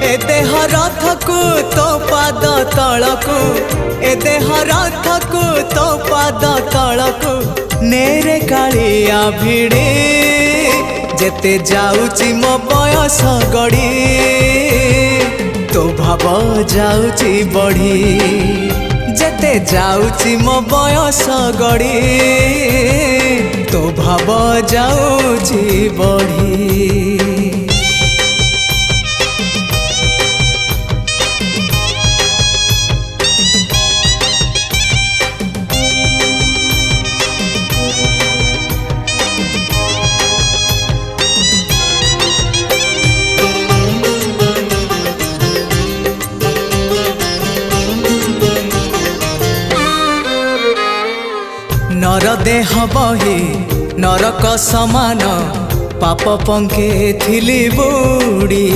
ए देह रथकु तो पाद तलकु ए देह रथकु तो पाद तलकु नेरे कालिया भिड़े जेते जाउची मो बयस गड़ी तो भाव जाउची बढ़ी जेते जाउची मो बयस गड़ी तो भाव जाउची बढ़ी। नर देह बही नरक समान पाप पंखे थिली बुड़ी